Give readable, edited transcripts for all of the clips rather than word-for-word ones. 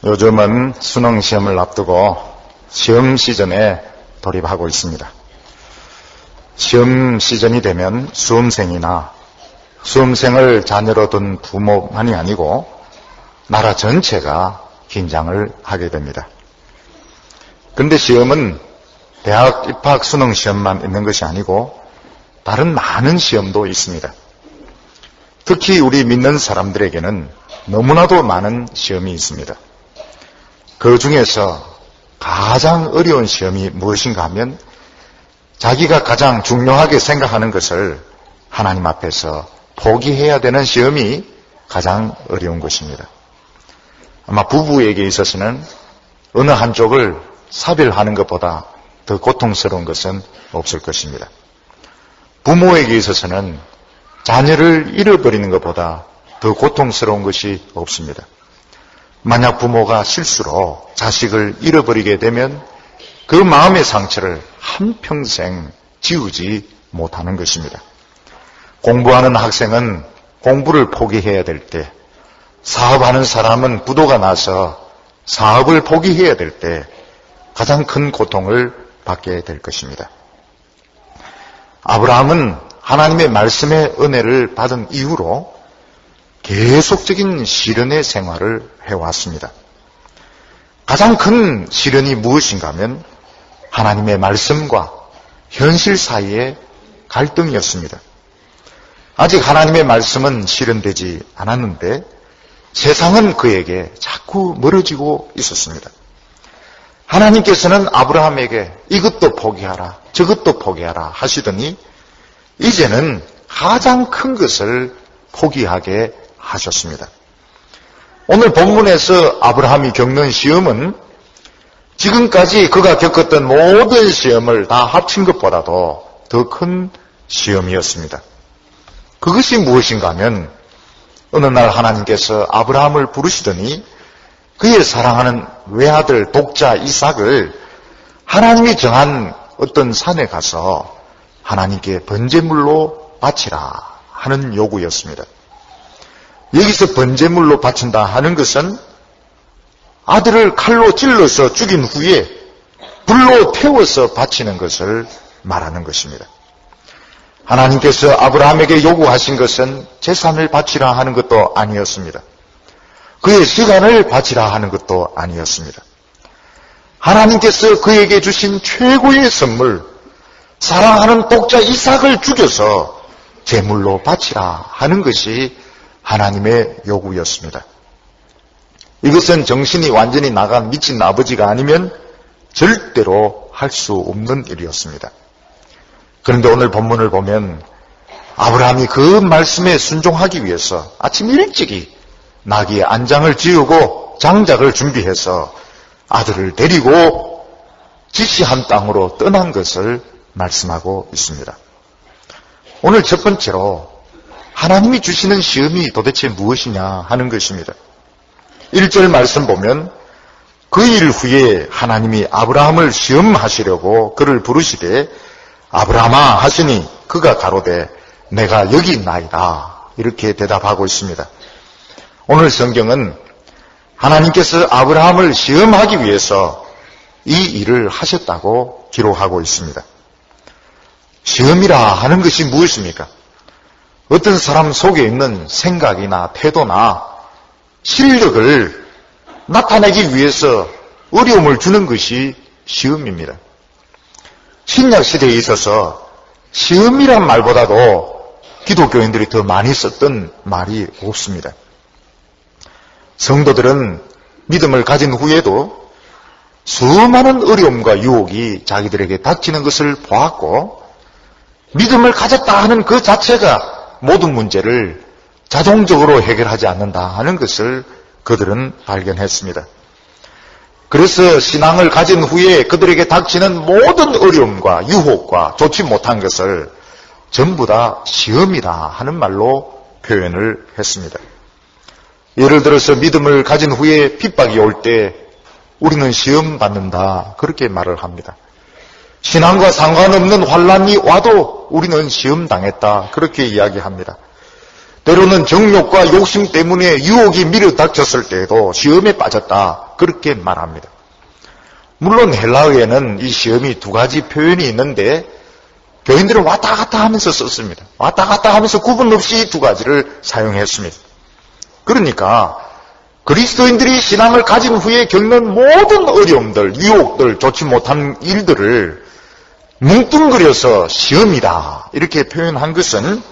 요즘은 수능 시험을 앞두고 시험 시즌에 돌입하고 있습니다. 시험 시즌이 되면 수험생이나 수험생을 자녀로 둔 부모만이 아니고 나라 전체가 긴장을 하게 됩니다. 그런데 시험은 대학 입학 수능 시험만 있는 것이 아니고 다른 많은 시험도 있습니다. 특히 우리 믿는 사람들에게는 너무나도 많은 시험이 있습니다. 그 중에서 가장 어려운 시험이 무엇인가 하면 자기가 가장 중요하게 생각하는 것을 하나님 앞에서 포기해야 되는 시험이 가장 어려운 것입니다. 아마 부부에게 있어서는 어느 한쪽을 사별하는 것보다 더 고통스러운 것은 없을 것입니다. 부모에게 있어서는 자녀를 잃어버리는 것보다 더 고통스러운 것이 없습니다. 만약 부모가 실수로 자식을 잃어버리게 되면 그 마음의 상처를 한평생 지우지 못하는 것입니다. 공부하는 학생은 공부를 포기해야 될 때, 사업하는 사람은 부도가 나서 사업을 포기해야 될 때 가장 큰 고통을 받게 될 것입니다. 아브라함은 하나님의 말씀의 은혜를 받은 이후로 계속적인 시련의 생활을 해왔습니다. 가장 큰 시련이 무엇인가 하면 하나님의 말씀과 현실 사이의 갈등이었습니다. 아직 하나님의 말씀은 실현되지 않았는데 세상은 그에게 자꾸 멀어지고 있었습니다. 하나님께서는 아브라함에게 이것도 포기하라, 저것도 포기하라 하시더니 이제는 가장 큰 것을 포기하게 하셨습니다. 오늘 본문에서 아브라함이 겪는 시험은 지금까지 그가 겪었던 모든 시험을 다 합친 것보다도 더 큰 시험이었습니다. 그것이 무엇인가 하면 어느 날 하나님께서 아브라함을 부르시더니 그의 사랑하는 외아들 독자 이삭을 하나님이 정한 어떤 산에 가서 하나님께 번제물로 바치라 하는 요구였습니다. 여기서 번제물로 바친다 하는 것은 아들을 칼로 찔러서 죽인 후에 불로 태워서 바치는 것을 말하는 것입니다. 하나님께서 아브라함에게 요구하신 것은 재산을 바치라 하는 것도 아니었습니다. 그의 시간을 바치라 하는 것도 아니었습니다. 하나님께서 그에게 주신 최고의 선물, 사랑하는 독자 이삭을 죽여서 제물로 바치라 하는 것이 하나님의 요구였습니다. 이것은 정신이 완전히 나간 미친 아버지가 아니면 절대로 할 수 없는 일이었습니다. 그런데 오늘 본문을 보면 아브라함이 그 말씀에 순종하기 위해서 아침 일찍이 나귀의 안장을 지우고 장작을 준비해서 아들을 데리고 지시한 땅으로 떠난 것을 말씀하고 있습니다. 오늘 첫 번째로 하나님이 주시는 시험이 도대체 무엇이냐 하는 것입니다. 1절 말씀 보면 그 일 후에 하나님이 아브라함을 시험하시려고 그를 부르시되 아브라함아 하시니 그가 가로되 내가 여기 있나이다 이렇게 대답하고 있습니다. 오늘 성경은 하나님께서 아브라함을 시험하기 위해서 이 일을 하셨다고 기록하고 있습니다. 시험이라 하는 것이 무엇입니까? 어떤 사람 속에 있는 생각이나 태도나 실력을 나타내기 위해서 어려움을 주는 것이 시험입니다. 신약 시대에 있어서 시험이란 말보다도 기독교인들이 더 많이 썼던 말이 없습니다. 성도들은 믿음을 가진 후에도 수많은 어려움과 유혹이 자기들에게 닥치는 것을 보았고 믿음을 가졌다 하는 그 자체가 모든 문제를 자동적으로 해결하지 않는다 하는 것을 그들은 발견했습니다. 그래서 신앙을 가진 후에 그들에게 닥치는 모든 어려움과 유혹과 좋지 못한 것을 전부 다 시험이다 하는 말로 표현을 했습니다. 예를 들어서 믿음을 가진 후에 핍박이 올 때 우리는 시험 받는다 그렇게 말을 합니다. 신앙과 상관없는 환난이 와도 우리는 시험 당했다 그렇게 이야기합니다. 때로는 정욕과 욕심 때문에 유혹이 밀어닥쳤을 때에도 시험에 빠졌다. 그렇게 말합니다. 물론 헬라어에는 이 시험이 두 가지 표현이 있는데 교인들은 왔다 갔다 하면서 썼습니다. 왔다 갔다 하면서 구분 없이 두 가지를 사용했습니다. 그러니까 그리스도인들이 신앙을 가진 후에 겪는 모든 어려움들, 유혹들, 좋지 못한 일들을 뭉뚱그려서 시험이다 이렇게 표현한 것은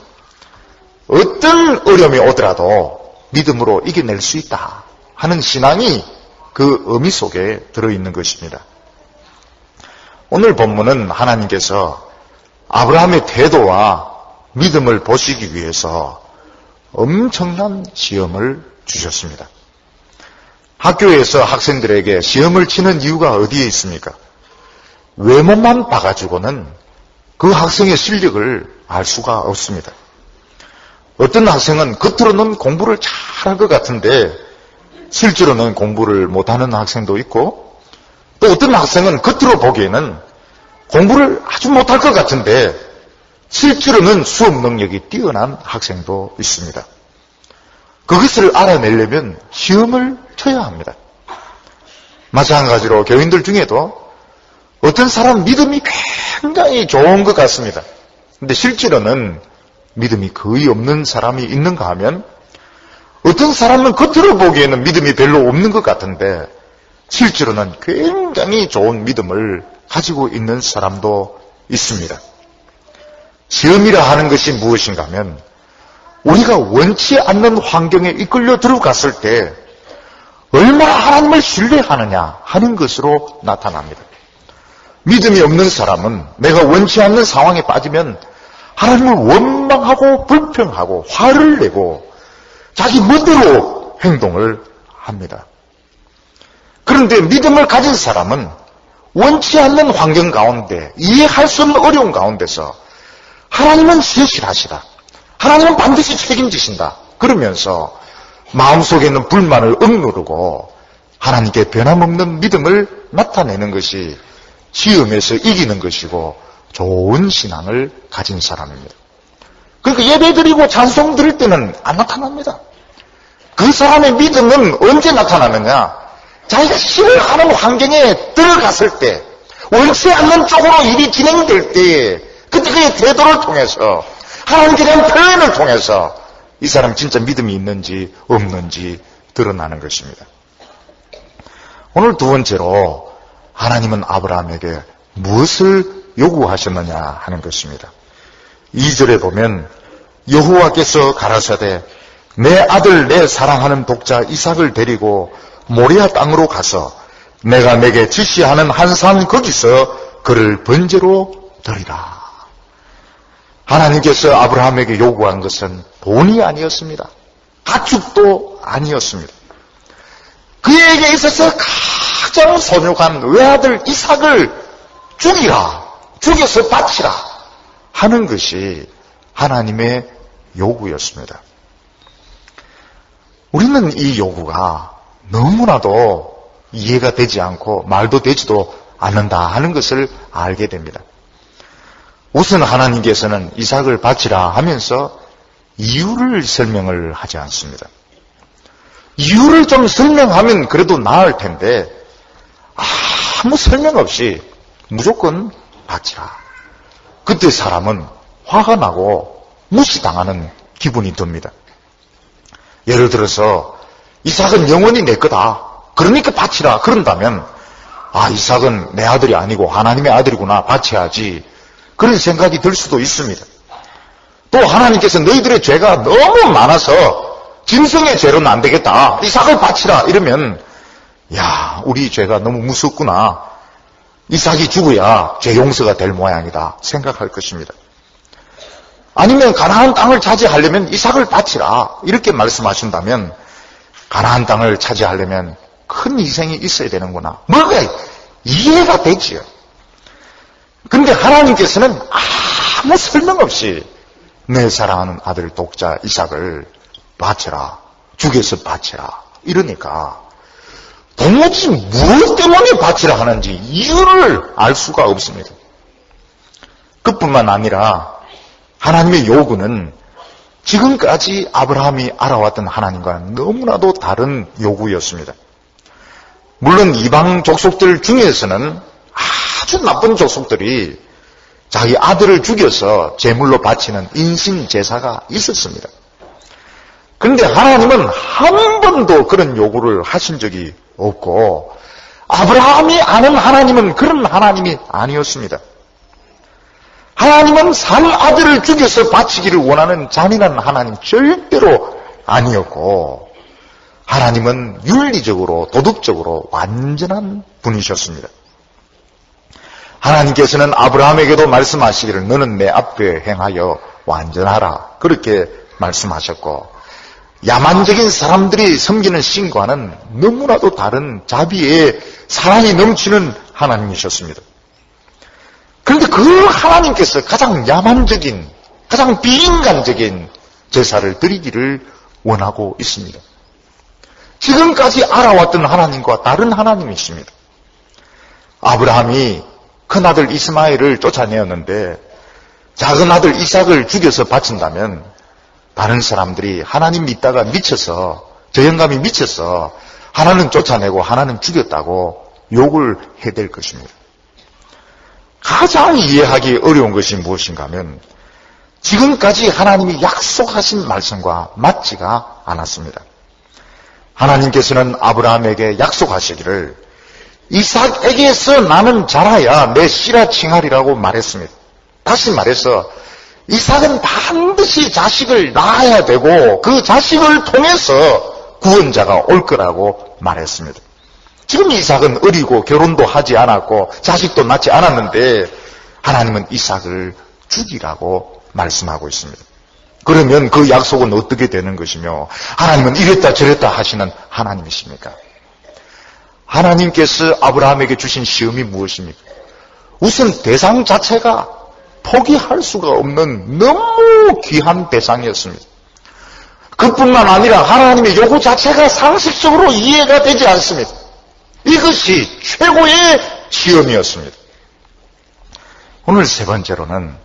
어떤 어려움이 오더라도 믿음으로 이겨낼 수 있다 하는 신앙이 그 의미 속에 들어있는 것입니다. 오늘 본문은 하나님께서 아브라함의 태도와 믿음을 보시기 위해서 엄청난 시험을 주셨습니다. 학교에서 학생들에게 시험을 치는 이유가 어디에 있습니까? 외모만 봐가지고는 그 학생의 실력을 알 수가 없습니다. 어떤 학생은 겉으로는 공부를 잘할 것 같은데 실제로는 공부를 못하는 학생도 있고, 또 어떤 학생은 겉으로 보기에는 공부를 아주 못할 것 같은데 실제로는 수업 능력이 뛰어난 학생도 있습니다. 그것을 알아내려면 시험을 쳐야 합니다. 마찬가지로 교인들 중에도 어떤 사람 믿음이 굉장히 좋은 것 같습니다. 근데 실제로는 믿음이 거의 없는 사람이 있는가 하면, 어떤 사람은 겉으로 보기에는 믿음이 별로 없는 것 같은데 실제로는 굉장히 좋은 믿음을 가지고 있는 사람도 있습니다. 시험이라 하는 것이 무엇인가 하면 우리가 원치 않는 환경에 이끌려 들어갔을 때 얼마나 하나님을 신뢰하느냐 하는 것으로 나타납니다. 믿음이 없는 사람은 내가 원치 않는 상황에 빠지면 하나님을 원망하고 불평하고 화를 내고 자기 멋대로 행동을 합니다. 그런데 믿음을 가진 사람은 원치 않는 환경 가운데, 이해할 수 없는 어려운 가운데서 하나님은 신실하시다, 하나님은 반드시 책임지신다 그러면서 마음속에 있는 불만을 억누르고 하나님께 변함없는 믿음을 나타내는 것이 시험에서 이기는 것이고 좋은 신앙을 가진 사람입니다. 그러니까 예배 드리고 찬송 드릴 때는 안 나타납니다. 그 사람의 믿음은 언제 나타나느냐? 자기가 싫어하는 환경에 들어갔을 때, 원치 않는 쪽으로 일이 진행될 때, 그때 그의 태도를 통해서, 하나님께 대한 표현을 통해서 이 사람이 진짜 믿음이 있는지 없는지 드러나는 것입니다. 오늘 두 번째로 하나님은 아브라함에게 무엇을 요구하셨느냐 하는 것입니다. 2절에 보면 여호와께서 가라사대 내 아들 내 사랑하는 독자 이삭을 데리고 모리아 땅으로 가서 내가 내게 지시하는 한 산 거기서 그를 번제로 드리라. 하나님께서 아브라함에게 요구한 것은 돈이 아니었습니다. 가축도 아니었습니다. 그에게 있어서 가장 소중한 외아들 이삭을 죽이라, 죽여서 바치라 하는 것이 하나님의 요구였습니다. 우리는 이 요구가 너무나도 이해가 되지 않고 말도 되지도 않는다 하는 것을 알게 됩니다. 우선 하나님께서는 이삭을 바치라 하면서 이유를 설명을 하지 않습니다. 이유를 좀 설명하면 그래도 나을 텐데 아무 설명 없이 무조건 바치라. 그때 사람은 화가 나고 무시당하는 기분이 듭니다. 예를 들어서 이삭은 영원히 내 거다, 그러니까 바치라 그런다면 이삭은 내 아들이 아니고 하나님의 아들이구나, 바쳐야지, 그런 생각이 들 수도 있습니다. 또 하나님께서 너희들의 죄가 너무 많아서 짐승의 죄로는 안 되겠다, 이삭을 바치라 이러면 우리 죄가 너무 무섭구나, 이삭이 죽어야 죄 용서가 될 모양이다 생각할 것입니다. 아니면 가나안 땅을 차지하려면 이삭을 바치라 이렇게 말씀하신다면 가나안 땅을 차지하려면 큰 희생이 있어야 되는구나, 뭐가 이해가 되지요. 그런데 하나님께서는 아무 설명 없이 내 사랑하는 아들 독자 이삭을 바쳐라, 죽여서 바쳐라 이러니까 도무지 무엇 때문에 바치라 하는지 이유를 알 수가 없습니다. 그뿐만 아니라 하나님의 요구는 지금까지 아브라함이 알아왔던 하나님과 너무나도 다른 요구였습니다. 물론 이방 족속들 중에서는 아주 나쁜 족속들이 자기 아들을 죽여서 제물로 바치는 인신 제사가 있었습니다. 그런데 하나님은 한 번도 그런 요구를 하신 적이 없고 아브라함이 아는 하나님은 그런 하나님이 아니었습니다. 하나님은 산 아들을 죽여서 바치기를 원하는 잔인한 하나님 절대로 아니었고 하나님은 윤리적으로 도덕적으로 완전한 분이셨습니다. 하나님께서는 아브라함에게도 말씀하시기를 너는 내 앞에 행하여 완전하라 그렇게 말씀하셨고 야만적인 사람들이 섬기는 신과는 너무나도 다른 자비의 사랑이 넘치는 하나님이셨습니다. 그런데 그 하나님께서 가장 야만적인, 가장 비인간적인 제사를 드리기를 원하고 있습니다. 지금까지 알아왔던 하나님과 다른 하나님이십니다. 아브라함이 큰아들 이스마엘을 쫓아내었는데 작은 아들 이삭을 죽여서 바친다면 다른 사람들이 하나님 믿다가 미쳐서 저영감이 미쳐서 하나는 쫓아내고 하나는 죽였다고 욕을 해댈 것입니다. 가장 이해하기 어려운 것이 무엇인가 하면 지금까지 하나님이 약속하신 말씀과 맞지가 않았습니다. 하나님께서는 아브라함에게 약속하시기를 이삭에게서 나는 자라야 내 씨라 칭하리라고 말했습니다. 다시 말해서 이삭은 반드시 자식을 낳아야 되고 그 자식을 통해서 구원자가 올 거라고 말했습니다. 지금 이삭은 어리고 결혼도 하지 않았고 자식도 낳지 않았는데 하나님은 이삭을 죽이라고 말씀하고 있습니다. 그러면 그 약속은 어떻게 되는 것이며 하나님은 이랬다 저랬다 하시는 하나님이십니까? 하나님께서 아브라함에게 주신 시험이 무엇입니까? 우선 대상 자체가 포기할 수가 없는 너무 귀한 대상이었습니다. 그뿐만 아니라 하나님의 요구 자체가 상식적으로 이해가 되지 않습니다. 이것이 최고의 시험이었습니다. 오늘 세 번째로는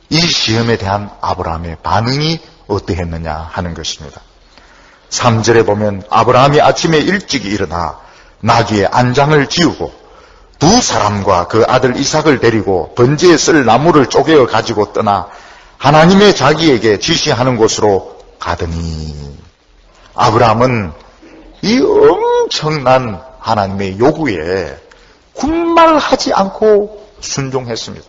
이 시험에 대한 아브라함의 반응이 어떠했느냐 하는 것입니다. 3절에 보면 아브라함이 아침에 일찍 일어나 나귀의 안장을 지우고 두 사람과 그 아들 이삭을 데리고 번제에 쓸 나무를 쪼개어 가지고 떠나 하나님의 자기에게 지시하는 곳으로 가더니 아브라함은 이 엄청난 하나님의 요구에 군말하지 않고 순종했습니다.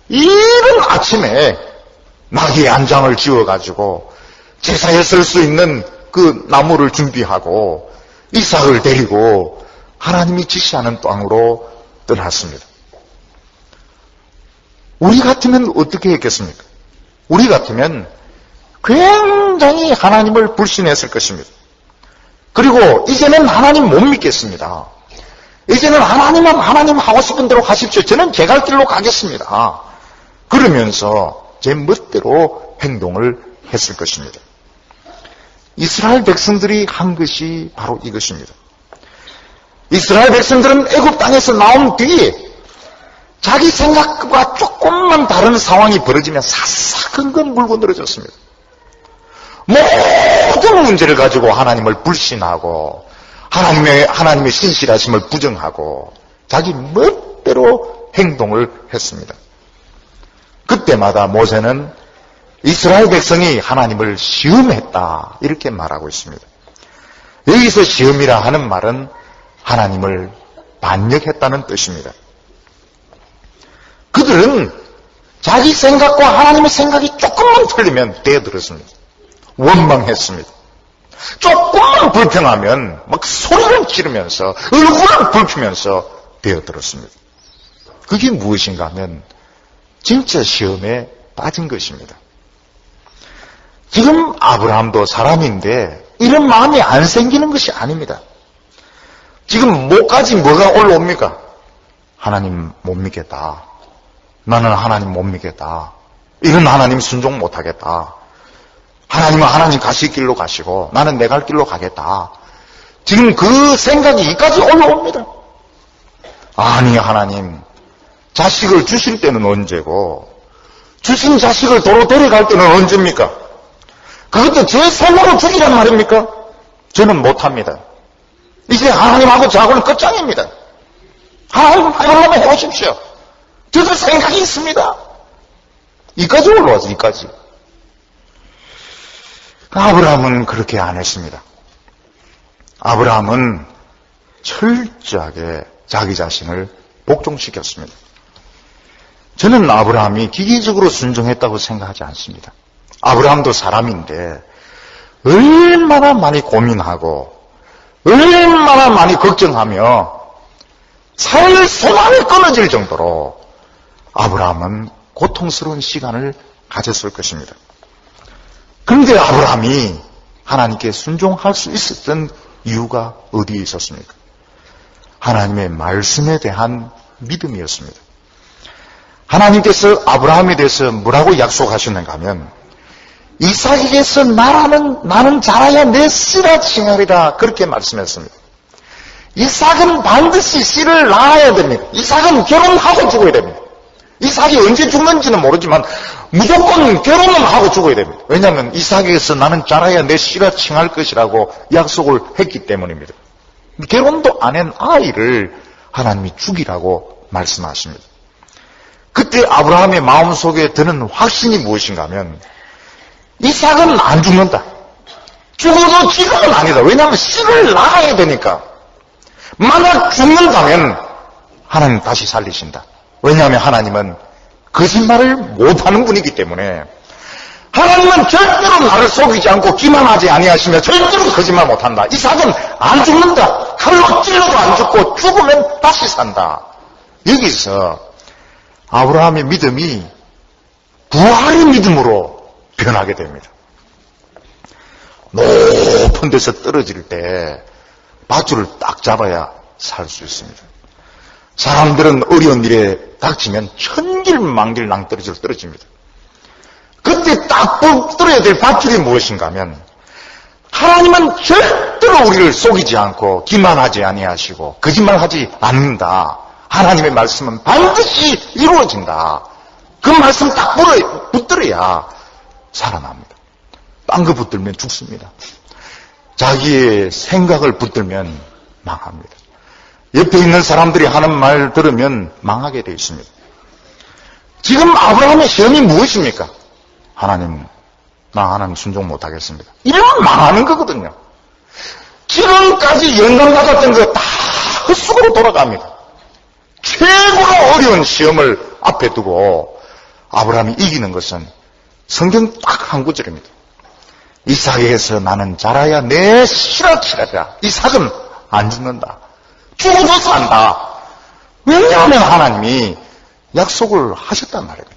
이른 아침에 나귀의 안장을 지어가지고 제사에 쓸 수 있는 그 나무를 준비하고 이삭을 데리고 하나님이 지시하는 땅으로 떠났습니다. 우리 같으면 어떻게 했겠습니까? 우리 같으면 굉장히 하나님을 불신했을 것입니다. 그리고 이제는 하나님 못 믿겠습니다. 이제는 하나님은 하나님 하고 싶은 대로 하십시오. 저는 제 갈 길로 가겠습니다. 그러면서 제 멋대로 행동을 했을 것입니다. 이스라엘 백성들이 한 것이 바로 이것입니다. 이스라엘 백성들은 애굽 땅에서 나온 뒤에 자기 생각과 조금만 다른 상황이 벌어지면 사사건건 물고 늘어졌습니다. 모든 문제를 가지고 하나님을 불신하고 하나님의 신실하심을 부정하고 자기 멋대로 행동을 했습니다. 그때마다 모세는 이스라엘 백성이 하나님을 시험했다 이렇게 말하고 있습니다. 여기서 시험이라 하는 말은 하나님을 반역했다는 뜻입니다. 그들은 자기 생각과 하나님의 생각이 조금만 틀리면 떼어들었습니다. 원망했습니다. 조금만 불평하면 막 소리를 지르면서 얼굴을 붉히면서 떼어들었습니다. 그게 무엇인가 하면 진짜 시험에 빠진 것입니다. 지금 아브라함도 사람인데 이런 마음이 안 생기는 것이 아닙니다. 지금 뭐까지 뭐가 올라옵니까? 하나님 못 믿겠다. 나는 하나님 못 믿겠다. 이런 하나님 순종 못하겠다. 하나님은 하나님 가실 길로 가시고 나는 내 갈 길로 가겠다. 지금 그 생각이 이까지 올라옵니다. 아니 하나님 자식을 주실 때는 언제고 주신 자식을 도로 데려갈 때는 언제입니까? 그것도 제 손으로 죽이란 말입니까? 저는 못합니다. 이제 하나님하고 저하고는 끝장입니다. 하나님 해보려면 해보십시오. 저도 생각이 있습니다. 이까지 올라와서 이까지. 아브라함은 그렇게 안 했습니다. 아브라함은 철저하게 자기 자신을 복종시켰습니다. 저는 아브라함이 기계적으로 순종했다고 생각하지 않습니다. 아브라함도 사람인데 얼마나 많이 고민하고 얼마나 많이 걱정하며 살 소망이 끊어질 정도로 아브라함은 고통스러운 시간을 가졌을 것입니다. 그런데 아브라함이 하나님께 순종할 수 있었던 이유가 어디에 있었습니까? 하나님의 말씀에 대한 믿음이었습니다. 하나님께서 아브라함에 대해서 뭐라고 약속하셨는가 하면 이삭에게서 나는 자라야 내 씨라 칭하리라 그렇게 말씀했습니다. 이삭은 반드시 씨를 낳아야 됩니다. 이삭은 결혼하고 죽어야 됩니다. 이삭이 언제 죽는지는 모르지만 무조건 결혼은 하고 죽어야 됩니다. 왜냐하면 이삭에게서 나는 자라야 내 씨라 칭할 것이라고 약속을 했기 때문입니다. 결혼도 안 한 아이를 하나님이 죽이라고 말씀하십니다. 그때 아브라함의 마음속에 드는 확신이 무엇인가 하면 이삭은 안 죽는다. 죽어도 지금은 아니다. 왜냐하면 씨를 낳아야 되니까. 만약 죽는다면 하나님 다시 살리신다. 왜냐하면 하나님은 거짓말을 못하는 분이기 때문에 하나님은 절대로 나를 속이지 않고 기만하지 아니하시며 절대로 거짓말 못한다. 이삭은 안 죽는다. 칼로 찔러도 안 죽고 죽으면 다시 산다. 여기서 아브라함의 믿음이 부활의 믿음으로 변하게 됩니다. 높은 데서 떨어질 때 밧줄을 딱 잡아야 살 수 있습니다. 사람들은 어려운 일에 닥치면 천길만길 낭떠러지로 떨어집니다. 그때 딱 붙들어야 될 밧줄이 무엇인가 하면 하나님은 절대로 우리를 속이지 않고 기만하지 아니하시고 거짓말하지 않는다. 하나님의 말씀은 반드시 이루어진다. 그 말씀 딱 붙들어야 살아납니다. 딴 거 붙들면 죽습니다. 자기의 생각을 붙들면 망합니다. 옆에 있는 사람들이 하는 말 들으면 망하게 되어 있습니다. 지금 아브라함의 시험이 무엇입니까? 하나님, 나 하나님 순종 못하겠습니다. 이러면 망하는 거거든요. 지금까지 영감 받았던 거 다 헛수고로 돌아갑니다. 최고로 어려운 시험을 앞에 두고 아브라함이 이기는 것은 성경 딱 한 구절입니다. 이삭에게서 나는 자라야 내 씨라 치라라. 이삭은 안 죽는다. 죽어도 산다. 왜냐하면 하나님이 약속을 하셨단 말입니다.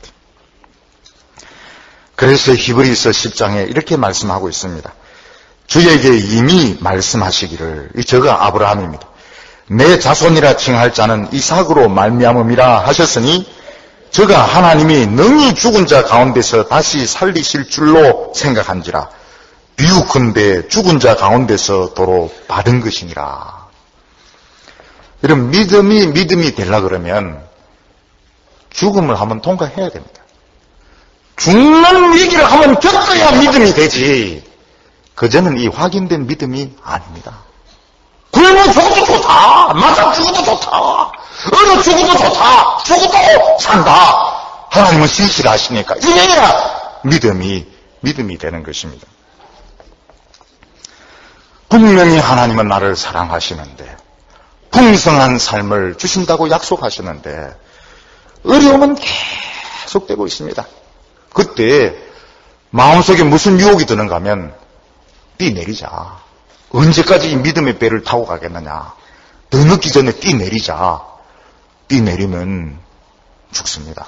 그래서 히브리서 10장에 이렇게 말씀하고 있습니다. 주에게 이미 말씀하시기를, 저가 아브라함입니다. 내 자손이라 칭할 자는 이삭으로 말미암음이라 하셨으니 저가 하나님이 능히 죽은 자 가운데서 다시 살리실 줄로 생각한지라. 비유컨대 죽은 자 가운데서 도로 받은 것이니라. 이런 믿음이 되려 그러면 죽음을 한번 통과해야 됩니다. 죽는 위기를 한번 겪어야 믿음이 되지. 그저는 이 확인된 믿음이 아닙니다. 굶어 죽어도 좋다. 맞아 죽어도 좋다. 얼어 죽어도 좋다. 죽어도 산다. 하나님은 신실하시니까 이래야 믿음이 되는 것입니다. 분명히 하나님은 나를 사랑하시는데 풍성한 삶을 주신다고 약속하시는데 어려움은 계속되고 있습니다. 그때 마음속에 무슨 유혹이 드는가 하면 뛰내리자. 언제까지 이 믿음의 배를 타고 가겠느냐. 더 늦기 전에 뛰내리자. 뛰내리면 죽습니다.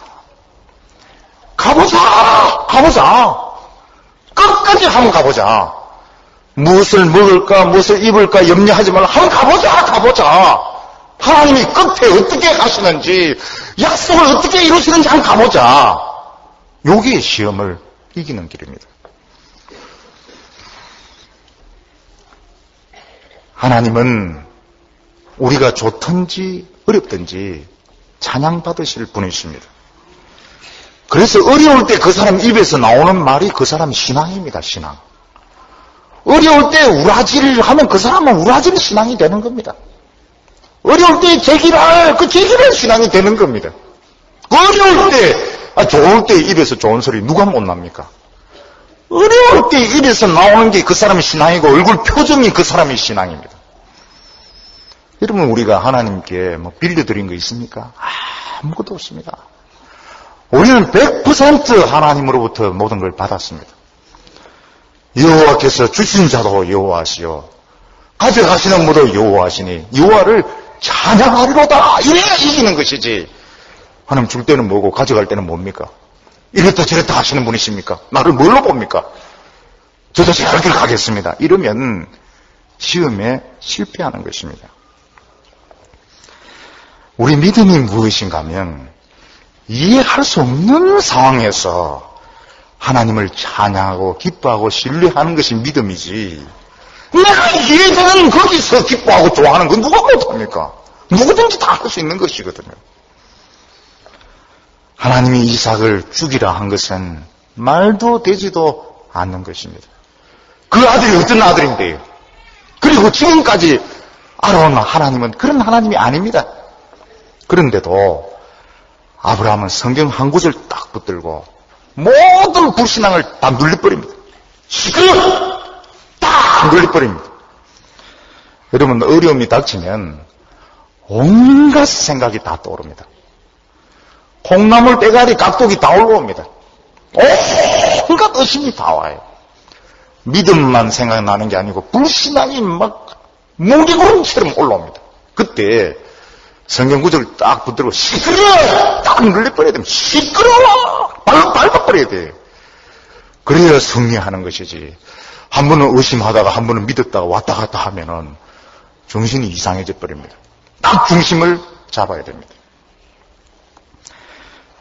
가보자. 끝까지 한번 가보자. 무엇을 먹을까 무엇을 입을까 염려하지 말라. 한번 가보자. 하나님이 끝에 어떻게 가시는지 약속을 어떻게 이루시는지 한번 가보자. 요게 시험을 이기는 길입니다. 하나님은 우리가 좋든지 어렵든지 찬양받으실 분이십니다. 그래서 어려울 때 그 사람 입에서 나오는 말이 그 사람 신앙입니다. 신앙. 어려울 때 우라질 하면 그 사람은 우라질 신앙이 되는 겁니다. 어려울 때 제기랄, 그 제기랄 신앙이 되는 겁니다. 어려울 때, 좋을 때 입에서 좋은 소리 누가 못 납니까? 어려울 때 입에서 나오는 게 그 사람의 신앙이고 얼굴 표정이 그 사람의 신앙입니다. 여러분, 우리가 하나님께 뭐 빌려드린 거 있습니까? 아무것도 없습니다. 우리는 100% 하나님으로부터 모든 걸 받았습니다. 여호와께서 주신 자도 여호와시요 가져가시는 모두 여호와시니 여호와를 찬양하리로다. 이래야 이기는 것이지. 하나님 줄 때는 뭐고 가져갈 때는 뭡니까? 이랬다 저랬다 하시는 분이십니까? 나를 뭘로 봅니까? 저도 제 갈 길 가겠습니다. 이러면 시험에 실패하는 것입니다. 우리 믿음이 무엇인가 하면 이해할 수 없는 상황에서 하나님을 찬양하고 기뻐하고 신뢰하는 것이 믿음이지, 내가 이해되는 거기서 기뻐하고 좋아하는 건 누가 못합니까? 누구든지 다 할 수 있는 것이거든요. 하나님이 이삭을 죽이라 한 것은 말도 되지도 않는 것입니다. 그 아들이 어떤 아들인데요? 그리고 지금까지 알아온 하나님은 그런 하나님이 아닙니다. 그런데도 아브라함은 성경 한 구절 딱 붙들고 모든 불신앙을 다 눌려버립니다. 시끄러워! 딱 눌려버립니다. 여러분, 어려움이 닥치면 온갖 생각이 다 떠오릅니다. 콩나물, 대가리, 각독이 다 올라옵니다. 온갖 의심이 다 와요. 믿음만 생각나는 게 아니고 불신앙이 막 무리구름처럼 올라옵니다. 그때 성경 구절을 딱 붙들고 시끄러워! 딱 눌려버려야 됩니다. 시끄러워! 밟아버려야 돼요. 그래야 승리하는 것이지. 한 번은 의심하다가 한 번은 믿었다가 왔다 갔다 하면은 정신이 이상해져 버립니다. 딱 중심을 잡아야 됩니다.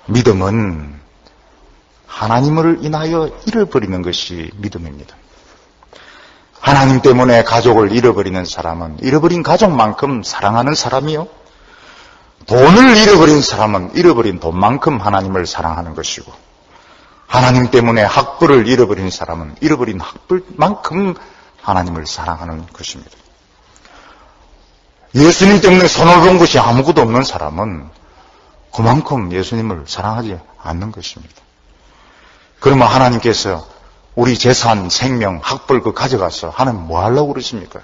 믿음은 하나님을 인하여 잃어버리는 것이 믿음입니다. 하나님 때문에 가족을 잃어버리는 사람은 잃어버린 가족만큼 사랑하는 사람이요, 돈을 잃어버린 사람은 잃어버린 돈만큼 하나님을 사랑하는 것이고, 하나님 때문에 학벌을 잃어버린 사람은 잃어버린 학벌만큼 하나님을 사랑하는 것입니다. 예수님 때문에 손을 본 것이 아무것도 없는 사람은 그만큼 예수님을 사랑하지 않는 것입니다. 그러면 하나님께서 우리 재산, 생명, 학벌 그거 가져가서 하나님 뭐 하려고 그러십니까?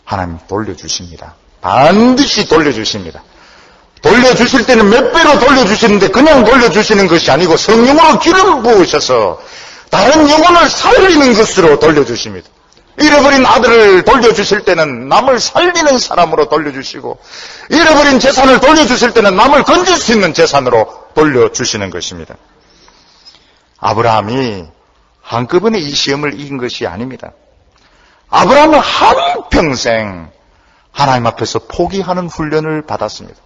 하나님 돌려주십니다. 반드시 돌려주십니다. 돌려주실 때는 몇 배로 돌려주시는데 그냥 돌려주시는 것이 아니고 성령으로 기름 부으셔서 다른 영혼을 살리는 것으로 돌려주십니다. 잃어버린 아들을 돌려주실 때는 남을 살리는 사람으로 돌려주시고, 잃어버린 재산을 돌려주실 때는 남을 건질 수 있는 재산으로 돌려주시는 것입니다. 아브라함이 한꺼번에 이 시험을 이긴 것이 아닙니다. 아브라함은 한평생 하나님 앞에서 포기하는 훈련을 받았습니다.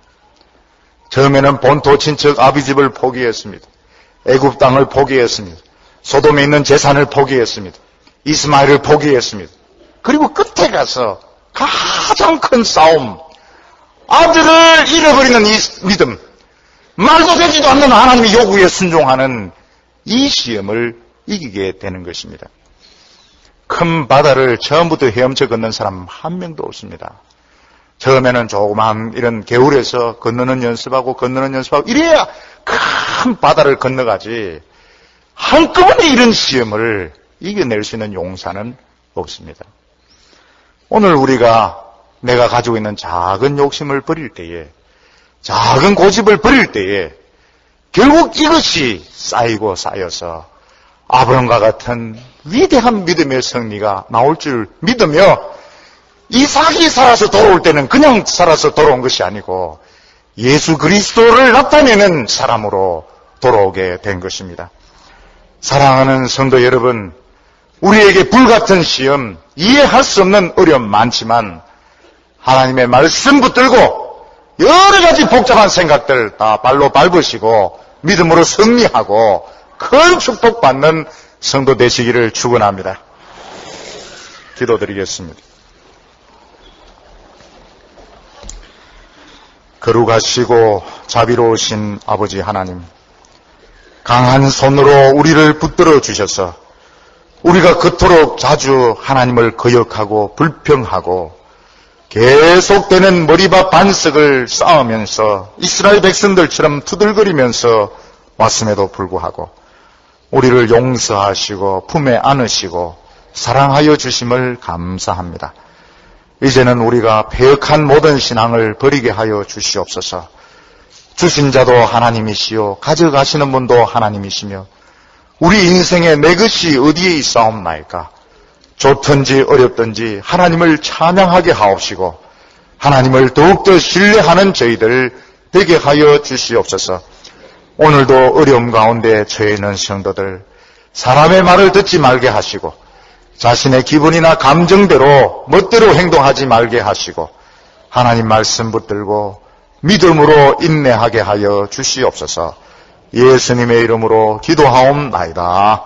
처음에는 본토 친척 아비집을 포기했습니다. 애굽 땅을 포기했습니다. 소돔에 있는 재산을 포기했습니다. 이스마엘을 포기했습니다. 그리고 끝에 가서 가장 큰 싸움, 아들을 잃어버리는 이 믿음, 말도 되지도 않는 하나님의 요구에 순종하는 이 시험을 이기게 되는 것입니다. 큰 바다를 처음부터 헤엄쳐 건넌 사람 한 명도 없습니다. 처음에는 조그만 이런 개울에서 건너는 연습하고 이래야 큰 바다를 건너가지, 한꺼번에 이런 시험을 이겨낼 수 있는 용사는 없습니다. 오늘 우리가 내가 가지고 있는 작은 욕심을 버릴 때에, 작은 고집을 버릴 때에 결국 이것이 쌓이고 쌓여서 아브라함과 같은 위대한 믿음의 승리가 나올 줄 믿으며, 이삭이 살아서 돌아올 때는 그냥 살아서 돌아온 것이 아니고 예수 그리스도를 나타내는 사람으로 돌아오게 된 것입니다. 사랑하는 성도 여러분, 우리에게 불같은 시험, 이해할 수 없는 어려움 많지만 하나님의 말씀 붙들고 여러 가지 복잡한 생각들 다 발로 밟으시고 믿음으로 승리하고 큰 축복받는 성도 되시기를 축원합니다. 기도드리겠습니다. 거룩하시고 자비로우신 아버지 하나님, 강한 손으로 우리를 붙들어 주셔서 우리가 그토록 자주 하나님을 거역하고 불평하고 계속되는 머리밥 반석을 쌓으면서 이스라엘 백성들처럼 투덜거리면서 왔음에도 불구하고 우리를 용서하시고 품에 안으시고 사랑하여 주심을 감사합니다. 이제는 우리가 패역한 모든 신앙을 버리게 하여 주시옵소서. 주신 자도 하나님이시요 가져가시는 분도 하나님이시며 우리 인생에 내 것이 어디에 있사옵나이까? 좋든지 어렵든지 하나님을 찬양하게 하옵시고 하나님을 더욱더 신뢰하는 저희들 되게 하여 주시옵소서. 오늘도 어려움 가운데 처해 있는 성도들 사람의 말을 듣지 말게 하시고 자신의 기분이나 감정대로 멋대로 행동하지 말게 하시고 하나님 말씀 붙들고 믿음으로 인내하게 하여 주시옵소서. 예수님의 이름으로 기도하옵나이다.